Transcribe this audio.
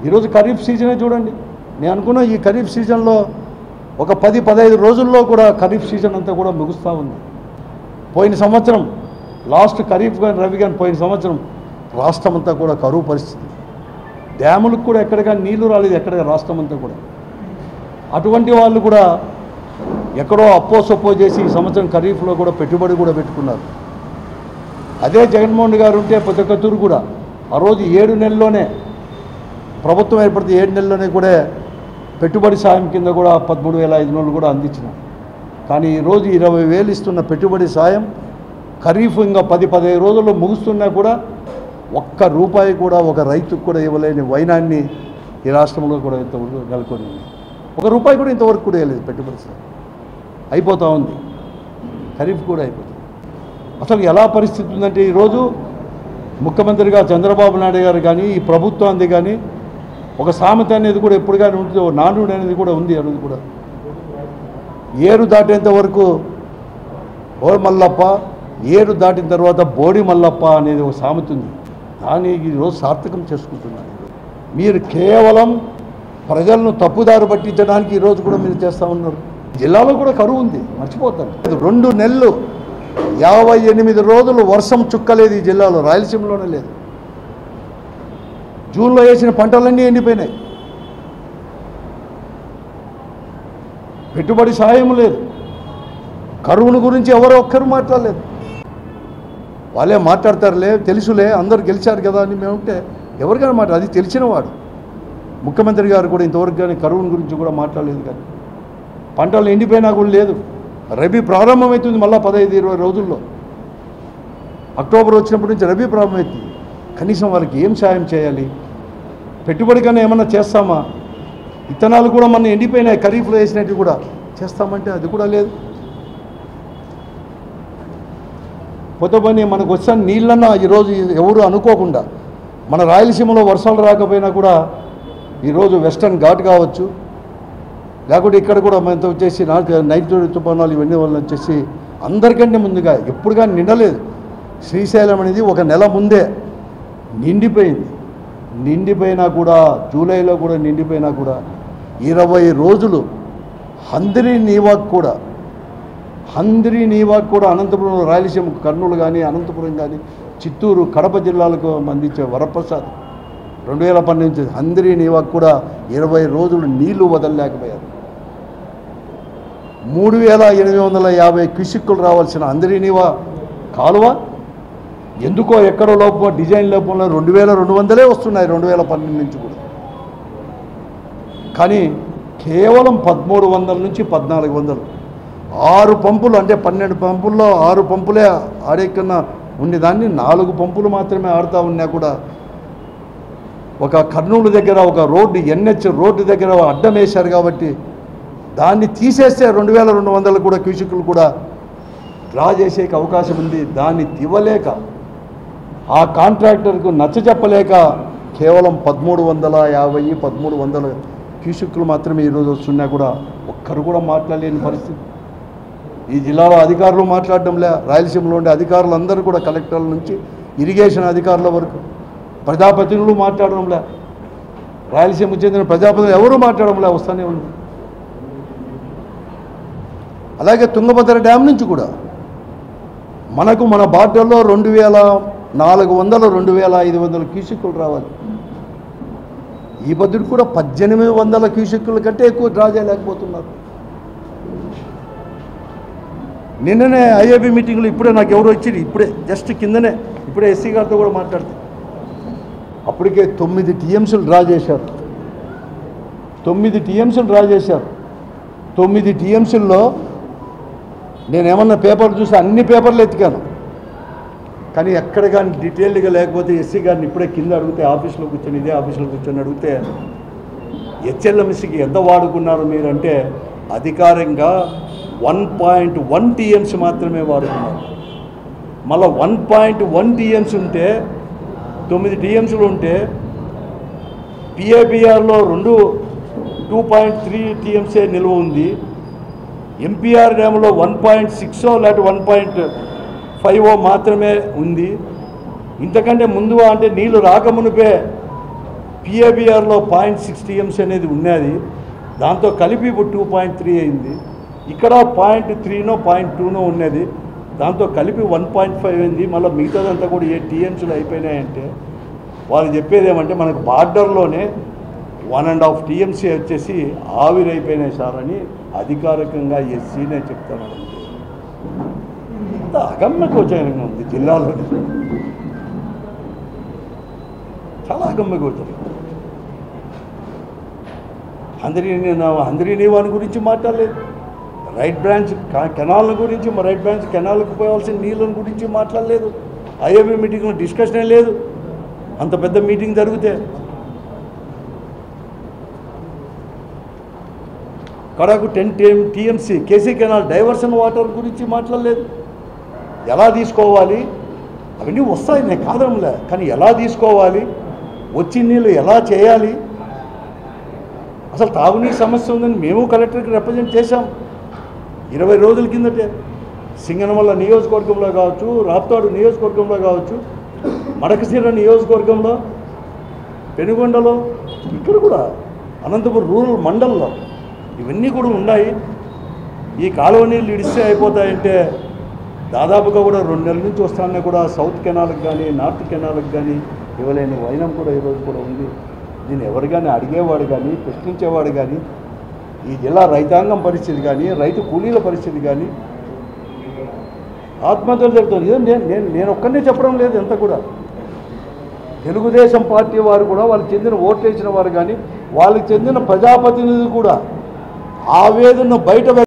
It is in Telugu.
ఈరోజు ఖరీఫ్ సీజనే చూడండి. నేను అనుకున్న ఈ ఖరీఫ్ సీజన్లో ఒక 10-15 రోజుల్లో కూడా ఖరీఫ్ సీజన్ అంతా కూడా ముగుస్తూ ఉంది. పోయిన సంవత్సరం లాస్ట్ ఖరీఫ్ కానీ రవి కానీ పోయిన సంవత్సరం రాష్ట్రం అంతా కూడా కరువు పరిస్థితి, డ్యాములకు కూడా ఎక్కడ కానీ నీళ్లు రాలేదు, ఎక్కడ రాష్ట్రం అంతా కూడా. అటువంటి వాళ్ళు కూడా ఎక్కడో అప్పో సొప్పో చేసి ఈ సంవత్సరం ఖరీఫ్లో కూడా పెట్టుబడి కూడా పెట్టుకున్నారు. అదే జగన్మోహన్ గారు ఉంటే పొద్దుకత్తూరు కూడా ఆ రోజు 7 నెలల్లోనే ప్రభుత్వం ఏర్పడితే 7 నెలల్లోనే కూడా పెట్టుబడి సాయం కింద కూడా 13,500 కూడా అందించినాం. కానీ ఈరోజు 20,000 ఇస్తున్న పెట్టుబడి సాయం ఖరీఫ్ ఇంకా 10-15 రోజుల్లో ముగుస్తున్నా కూడా ఒక్క రూపాయి కూడా ఒక రైతుకు కూడా ఇవ్వలేని వైనాన్ని ఈ రాష్ట్రంలో కూడా ఇంతవరకు నెలకొని ఉంది. ఒక రూపాయి కూడా ఇంతవరకు కూడా ఇవ్వలేదు పెట్టుబడి సాయం. అయిపోతూ ఉంది, ఖరీఫ్ కూడా అయిపోతుంది. అసలు ఎలా పరిస్థితి ఉందంటే ఈరోజు ముఖ్యమంత్రిగా చంద్రబాబు నాయుడు గారు కానీ ఈ ప్రభుత్వాన్ని కానీ ఒక సామెత అనేది కూడా ఎప్పుడు కానీ ఉంటుంది, నానుడు అనేది కూడా ఉంది. అనేది కూడా ఏరు దాటేంత వరకు ఓ మల్లప్ప, ఏరు దాటిన తర్వాత బోడి మల్లప్ప అనేది ఒక సామెత ఉంది. దాన్ని ఈరోజు సార్థకం చేసుకుంటున్నారు. మీరు కేవలం ప్రజలను తప్పుదారి పట్టించడానికి ఈరోజు కూడా మీరు చేస్తూ ఉన్నారు. జిల్లాలో కూడా కరువు ఉంది, మర్చిపోతారు. 2 నెలలు 58 రోజులు వర్షం చుక్కలేదు ఈ జిల్లాలో, రాయలసీమలోనే లేదు. జూన్లో వేసిన పంటలన్నీ ఎండిపోయినాయి. పెట్టుబడి సాయం లేదు. కరువును గురించి ఎవరో ఒక్కరు మాట్లాడలేదు. వాళ్ళే మాట్లాడతారులే, తెలుసులే, అందరు గెలిచారు కదా అని మేముంటే ఎవరికైనా అది తెలిసినవాడు. ముఖ్యమంత్రి గారు కూడా ఇంతవరకు కానీ కరువును గురించి కూడా మాట్లాడలేదు. కానీ పంటలు ఎండిపోయినా కూడా లేదు. రబీ ప్రారంభమవుతుంది మళ్ళీ 15-20 రోజుల్లో. అక్టోబర్ వచ్చినప్పటి నుంచి రబీ ప్రారంభమవుతుంది. కనీసం వాళ్ళకి ఏం సాయం చేయాలి? పెట్టుబడి కన్నా ఏమన్నా చేస్తామా? విత్తనాలు కూడా మన ఎండిపోయినాయి, ఖరీఫ్లో వేసినట్టు కూడా చేస్తామంటే అది కూడా లేదు. కొత్తపని మనకు వచ్చిన నీళ్ళన్నా ఈరోజు ఎవరు అనుకోకుండా మన రాయలసీమలో వర్షాలు రాకపోయినా కూడా ఈరోజు వెస్టర్న్ ఘాట్ కావచ్చు, లేకుంటే ఇక్కడ కూడా మనతో వచ్చేసి నైట్ తుఫానాలు ఇవన్నీ వల్ల వచ్చేసి అందరికంటే ముందుగా ఎప్పుడు కానీ నిండలేదు. శ్రీశైలం అనేది 1 నెల ముందే నిండిపోయింది. నిండిపోయినా కూడా జూలైలో కూడా నిండిపోయినా కూడా 20 రోజులు హంద్రీ నీవాక్ కూడా అనంతపురం, రాయలసీమ, కర్నూలు కానీ అనంతపురం కానీ చిత్తూరు, కడప జిల్లాలకు అందించే వరప్రసాద్ 2012 నుంచి హంద్రీ నీవాక్ కూడా 20 రోజులు నీళ్లు వదలలేకపోయారు. 3,850 క్యూసిక్కులు రావాల్సిన హంద్రీ నీవా కాలువ ఎందుకో ఎక్కడో లోపం, డిజైన్ లోపంలో 2,200 వస్తున్నాయి 2012 నుంచి కూడా. కానీ కేవలం 1,300 నుంచి 1,400, 6 పంపులు అంటే 12 పంపుల్లో 6 పంపులే ఆడేకన్నా ఉండేదాన్ని 4 పంపులు మాత్రమే ఆడుతూ ఉన్నా కూడా ఒక కర్నూలు దగ్గర ఒక రోడ్డు, NH రోడ్డు దగ్గర అడ్డం వేశారు కాబట్టి దాన్ని తీసేస్తే 2,200 కూడా క్యూసిక్కులు కూడా డ్రా చేసేకి అవకాశం ఉంది. దాన్ని ఇవ్వలేక ఆ కాంట్రాక్టర్కు నచ్చజెప్పలేక కేవలం 1,350, 1,300 క్యూసిక్కులు మాత్రమే ఈరోజు వస్తున్నా కూడా ఒక్కరు కూడా మాట్లాడలేని పరిస్థితి. ఈ జిల్లాలో అధికారులు మాట్లాడడంలే, రాయలసీమలో ఉండే అధికారులు అందరూ కూడా కలెక్టర్ల నుంచి ఇరిగేషన్ అధికారుల వరకు ప్రజాప్రతినిధులు మాట్లాడడంలే, రాయలసీమకు చెందిన ప్రజాప్రతినిధులు ఎవరూ మాట్లాడడంలే, వస్తూనే ఉంది. అలాగే తుంగభద్ర డ్యామ్ నుంచి కూడా మనకు మన బార్డర్లో 2,400, 2,500 క్యూసిక్కులు రావాలి. ఈ బదులు కూడా 1,800 క్యూసిక్కుల కంటే ఎక్కువ డ్రా చేయలేకపోతున్నారు. నిన్ననే IAB మీటింగ్లో ఇప్పుడే నాకు ఎవరు వచ్చింది, ఇప్పుడే జస్ట్ కిందనే ఇప్పుడే SC గారితో కూడా మాట్లాడితే అప్పటికే 9 TMCలు డ్రా చేశారు. 9 TMCలు డ్రా చేశారు. 9 TMCల్లో నేనేమన్నా పేపర్లు చూసి అన్ని పేపర్లు ఎత్తికాను, కానీ ఎక్కడ కానీ డీటెయిల్డ్గా లేకపోతే SC గారిని ఇప్పుడే కింద అడిగితే ఆఫీస్లో కూర్చొని, ఇదే ఆఫీస్లో కూర్చొని అడిగితే HLMCకి ఎంత వాడుకున్నారు మీరంటే అధికారంగా 1.1 TMC మాత్రమే వాడుకున్నారు. మళ్ళీ 1.1 TMC ఉంటే 9 TMCలు ఉంటే PABRలో 2.3 TMC నిల్వ ఉంది. MPR డ్యామ్లో 1.6 లేకపోతే 1.5 మాత్రమే ఉంది. ఇంతకంటే ముందు అంటే నీళ్లు రాకమునిపే పిఏబిఆర్లో 0.6 టీఎంసీ అనేది ఉన్నది, దాంతో కలిపి ఇప్పుడు 2.3 అయింది. ఇక్కడ 0.3నో 0.2నో ఉన్నది, దాంతో కలిపి 1.5 అయింది. మళ్ళీ మిగతాదంతా కూడా ఏ టీఎంసీలు అయిపోయినాయంటే వాళ్ళు చెప్పేది ఏమంటే మనకు బార్డర్లోనే 1.5 టీఎంసీ వచ్చేసి ఆవిరైపోయినాయి సార్ అని అధికారికంగా ఎస్సీనే చెప్తాను. ఇంత అగమ్య గోచరంగా ఉంది జిల్లాలో, చాలా అగమ్య గోచరం. అందరినీ వాని గురించి మాట్లాడలేదు. రైట్ బ్రాంచ్ కెనాల్ గురించి, రైట్ బ్రాంచ్ కెనాల్కి పోవాల్సిన నీళ్ళని గురించి మాట్లాడలేదు. ఐఏబీ మీటింగ్లో డిస్కషనే లేదు. అంత పెద్ద మీటింగ్ జరిగితే కడకు 10 TMC KC canal diversion water గురించి మాట్లాడలేదు. ఎలా తీసుకోవాలి అవన్నీ వస్తాయి, నేను కాదంలే, కానీ ఎలా తీసుకోవాలి, వచ్చిన నీళ్ళు ఎలా చేయాలి, అసలు తాగునీరు సమస్య ఉందని మేము కలెక్టర్కి రిప్రజెంట్ చేశాం 20 రోజుల కిందటే. సింగనమల్ల నియోజకవర్గంలో కావచ్చు, రాప్తాడు నియోజకవర్గంలో కావచ్చు, మడకశిర నియోజకవర్గంలో, పెనుగొండలో, ఇక్కడ కూడా అనంతపురం రూరల్ మండల్లో ఇవన్నీ కూడా ఉన్నాయి. ఈ కాలువ నీళ్ళు ఇడిస్తే అయిపోతాయంటే దాదాపుగా కూడా 2 నెలల నుంచి వస్తానే కూడా సౌత్ కెనాల్కి కానీ నార్త్ కెనాల్కి కానీ ఇవ్వలేని వైనం కూడా ఈరోజు కూడా ఉంది. దీన్ని ఎవరు కానీ అడిగేవాడు కానీ ప్రశ్నించేవాడు కానీ, ఈ జిల్లా రైతాంగం పరిస్థితి కానీ, రైతు కూలీల పరిస్థితి కానీ, ఆత్మహత్యలు జరుగుతుంది. నేను ఒక్కనే చెప్పడం లేదు, ఎంత కూడా తెలుగుదేశం పార్టీ వారు కూడా, వాళ్ళకి చెందిన ఓట్లు వేసిన వారు కానీ, వాళ్ళకి చెందిన ప్రజాప్రతినిధులు కూడా ఆవేదన బయట